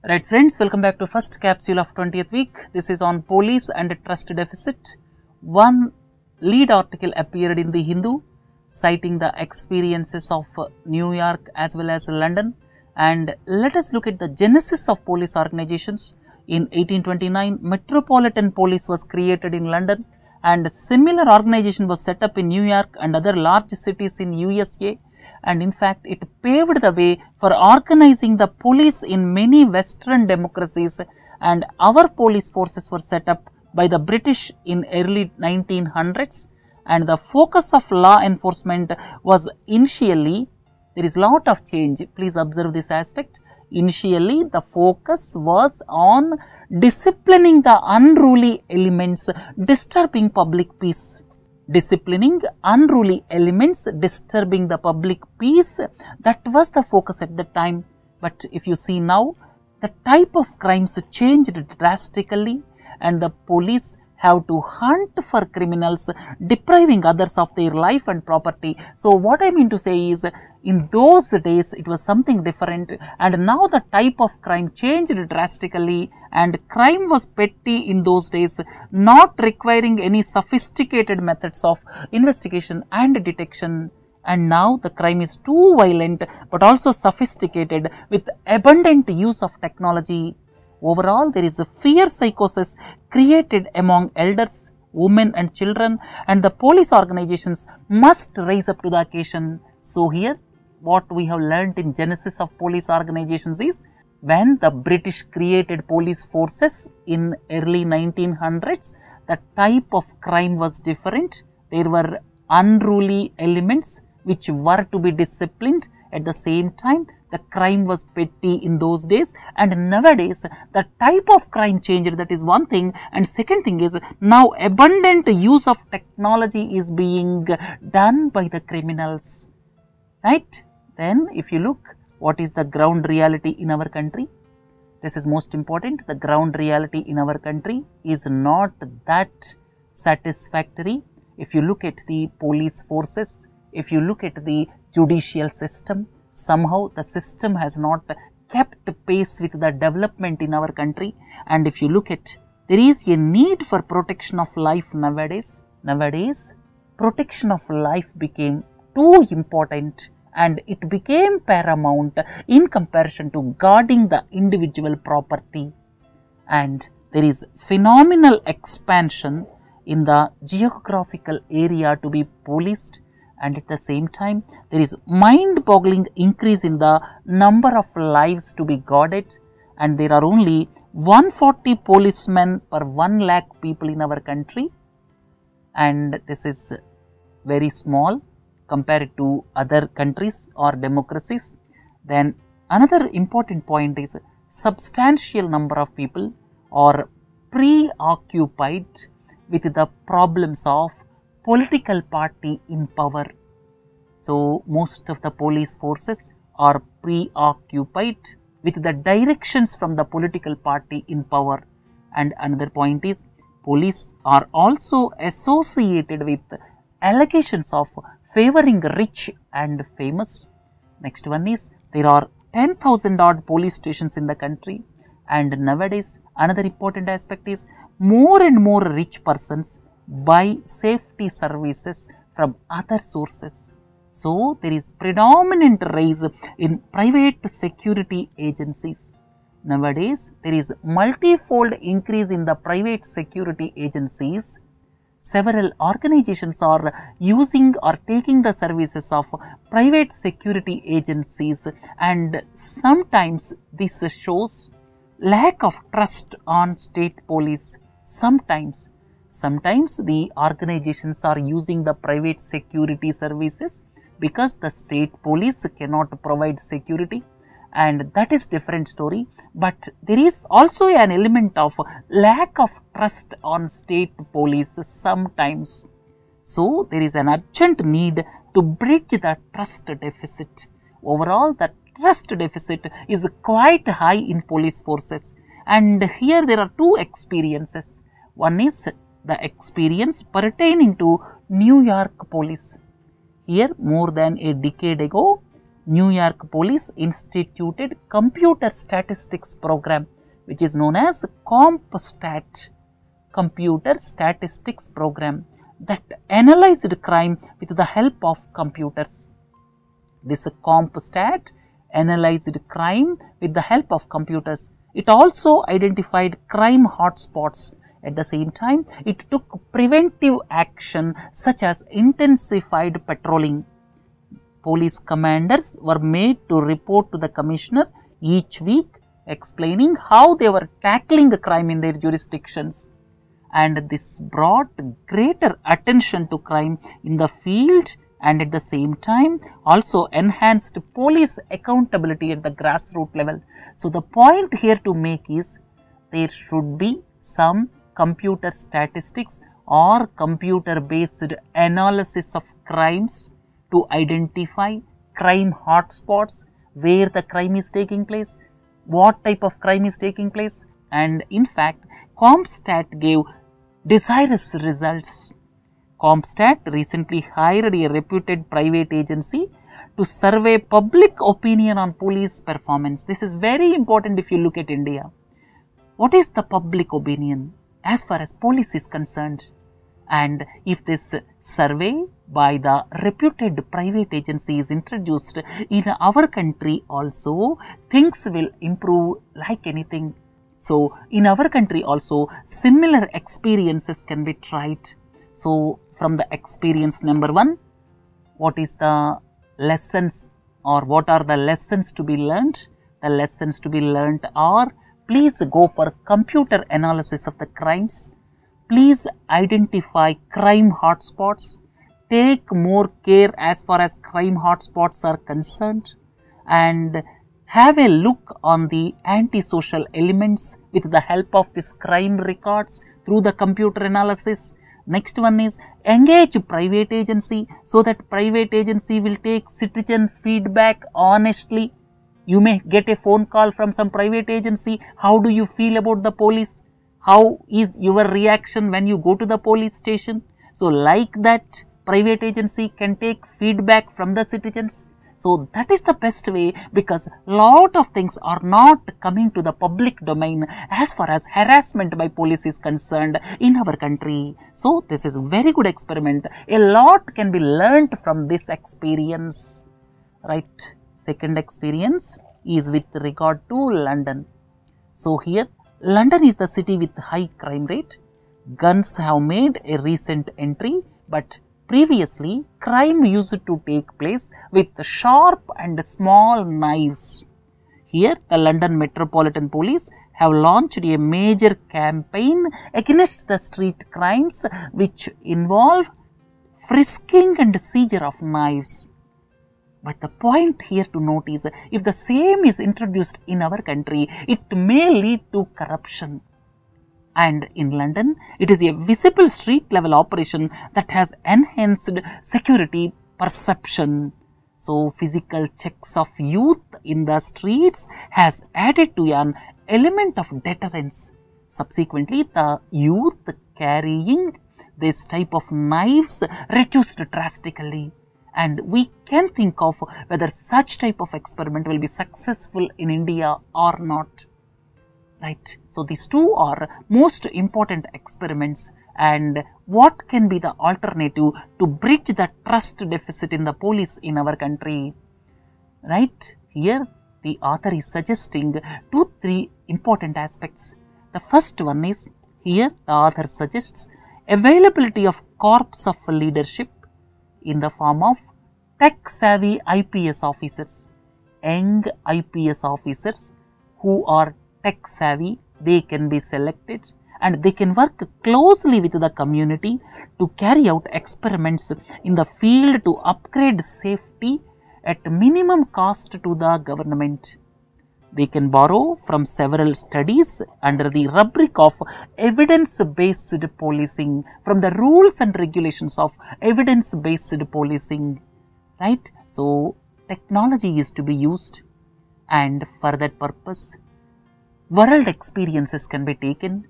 Right friends, welcome back to first capsule of 20th week. This is on police and trust deficit. One lead article appeared in the Hindu citing the experiences of New York as well as London, and let us look at the genesis of police organizations. In 1829, Metropolitan Police was created in London and a similar organization was set up in New York and other large cities in USA. And in fact, it paved the way for organizing the police in many Western democracies, and our police forces were set up by the British in early 1900s, and the focus of law enforcement was initially, there is lot of change, please observe this aspect. Initially, the focus was on disciplining the unruly elements disturbing public peace. Disciplining unruly elements disturbing the public peace, that was the focus at the time. But if you see now, the type of crimes changed drastically and the police have to hunt for criminals depriving others of their life and property. So what I mean to say is, in those days it was something different, and now the type of crime changed drastically, and crime was petty in those days, not requiring any sophisticated methods of investigation and detection. And now the crime is too violent but also sophisticated with abundant use of technology. Overall, there is a fear psychosis created among elders, women and children, and the police organizations must rise up to the occasion. So here, what we have learnt in genesis of police organizations is, when the British created police forces in early 1900s, the type of crime was different. There were unruly elements which were to be disciplined. At the same time, the crime was petty in those days, and nowadays the type of crime changed. That is one thing. And second thing is, now abundant use of technology is being done by the criminals, right? Then if you look, what is the ground reality in our country? This is most important. The ground reality in our country is not that satisfactory. If you look at the police forces, if you look at the judicial system, somehow the system has not kept pace with the development in our country. And if you look at, there is a need for protection of life nowadays. Nowadays, protection of life became too important and it became paramount in comparison to guarding the individual property. And there is phenomenal expansion in the geographical area to be policed, and at the same time there is mind-boggling increase in the number of lives to be guarded, and there are only 140 policemen per 1 lakh people in our country, and this is very small compared to other countries or democracies. Then another important point is, substantial number of people are preoccupied with the problems of political party in power. So most of the police forces are preoccupied with the directions from the political party in power. And another point is, police are also associated with allegations of favoring rich and famous. Next one is, there are 10,000 odd police stations in the country, and nowadays another important aspect is, more and more rich persons buy safety services from other sources. So there is predominant rise in private security agencies. Nowadays there is multifold increase in the private security agencies. Several organizations are using or taking the services of private security agencies, and sometimes this shows lack of trust on state police. Sometimes the organizations are using the private security services because the state police cannot provide security, and that is different story. But there is also an element of lack of trust on state police sometimes. So there is an urgent need to bridge the trust deficit. Overall, the trust deficit is quite high in police forces, and here there are two experiences. One is the experience pertaining to New York police. Here, more than a decade ago, New York Police instituted computer statistics program which is known as CompStat, computer statistics program, that analyzed crime with the help of computers. This CompStat analyzed crime with the help of computers. It also identified crime hotspots. At the same time, it took preventive action such as intensified patrolling. Police commanders were made to report to the commissioner each week, explaining how they were tackling crime in their jurisdictions. And this brought greater attention to crime in the field, and at the same time also enhanced police accountability at the grassroots level. So, the point here to make is there should be some computer statistics or computer based analysis of crimes to identify crime hotspots, where the crime is taking place, what type of crime is taking place, and in fact, CompStat gave desirous results. CompStat recently hired a reputed private agency to survey public opinion on police performance. This is very important if you look at India. What is the public opinion as far as police is concerned? And if this survey by the reputed private agency is introduced in our country also, things will improve like anything. So, in our country also, similar experiences can be tried. So, from the experience number 1, what is the lessons or what are the lessons to be learned? The lessons to be learned are, please go for computer analysis of the crimes. Please identify crime hotspots. Take more care as far as crime hotspots are concerned, and have a look on the antisocial elements with the help of these crime records through the computer analysis. Next one is engage private agency so that private agency will take citizen feedback honestly. You may get a phone call from some private agency. How do you feel about the police? How is your reaction when you go to the police station? So, like that, private agency can take feedback from the citizens. So, that is the best way, because lot of things are not coming to the public domain as far as harassment by police is concerned in our country. So, this is a very good experiment. A lot can be learnt from this experience, right? Second experience is with regard to London. So, here London is the city with high crime rate. Guns have made a recent entry, but previously crime used to take place with sharp and small knives. Here the London Metropolitan Police have launched a major campaign against the street crimes which involve frisking and seizure of knives. But the point here to note is, if the same is introduced in our country, it may lead to corruption. And in London, it is a visible street level operation that has enhanced security perception. So, physical checks of youth in the streets has added to an element of deterrence. Subsequently, the youth carrying this type of knives reduced drastically. And we can think of whether such type of experiment will be successful in India or not, right? So, these two are most important experiments, and what can be the alternative to bridge the trust deficit in the police in our country, right? Here the author is suggesting 2-3 important aspects. The first one is, here the author suggests availability of corps of leadership in the form of tech-savvy IPS officers. Young IPS officers who are tech-savvy, they can be selected and they can work closely with the community to carry out experiments in the field to upgrade safety at minimum cost to the government. They can borrow from several studies under the rubric of evidence-based policing, from the rules and regulations of evidence-based policing, right? So, technology is to be used, and for that purpose, world experiences can be taken.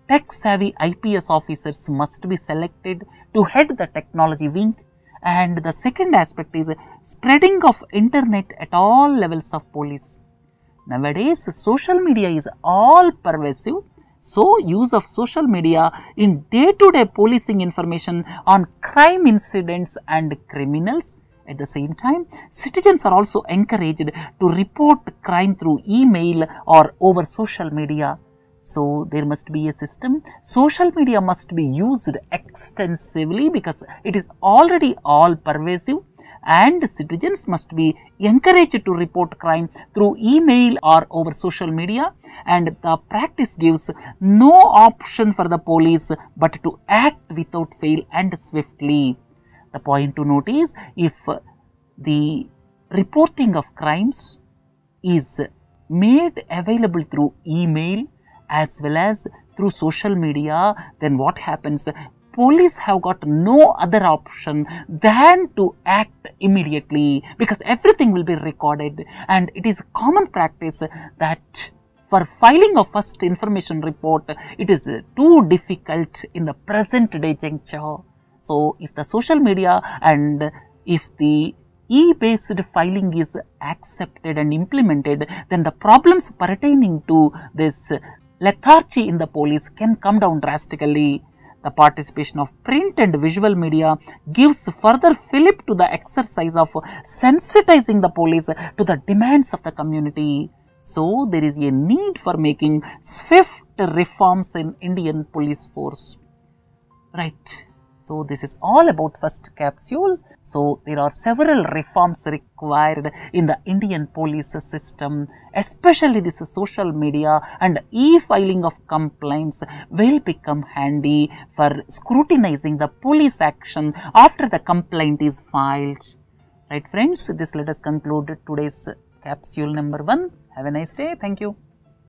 Tech-savvy IPS officers must be selected to head the technology wing, And the second aspect is spreading of internet at all levels of police. Nowadays, social media is all pervasive. So, use of social media in day-to-day policing information on crime incidents and criminals. At the same time, citizens are also encouraged to report crime through email or over social media. So, there must be a system. Social media must be used extensively because it is already all pervasive, and citizens must be encouraged to report crime through email or over social media, and the practice gives no option for the police but to act without fail and swiftly. The point to note is, if the reporting of crimes is made available through email as well as through social media, then what happens? Police have got no other option than to act immediately, because everything will be recorded, and it is common practice that for filing of first information report, it is too difficult in the present day juncture. So, if the social media and if the e-based filing is accepted and implemented, then the problems pertaining to this lethargy in the police can come down drastically. The participation of print and visual media gives further fillip to the exercise of sensitizing the police to the demands of the community. So, there is a need for making swift reforms in Indian police force. Right. So, this is all about first capsule. So, there are several reforms required in the Indian police system, especially this social media and e-filing of complaints will become handy for scrutinizing the police action after the complaint is filed. Right friends, with this let us conclude today's capsule number 1. Have a nice day. Thank you.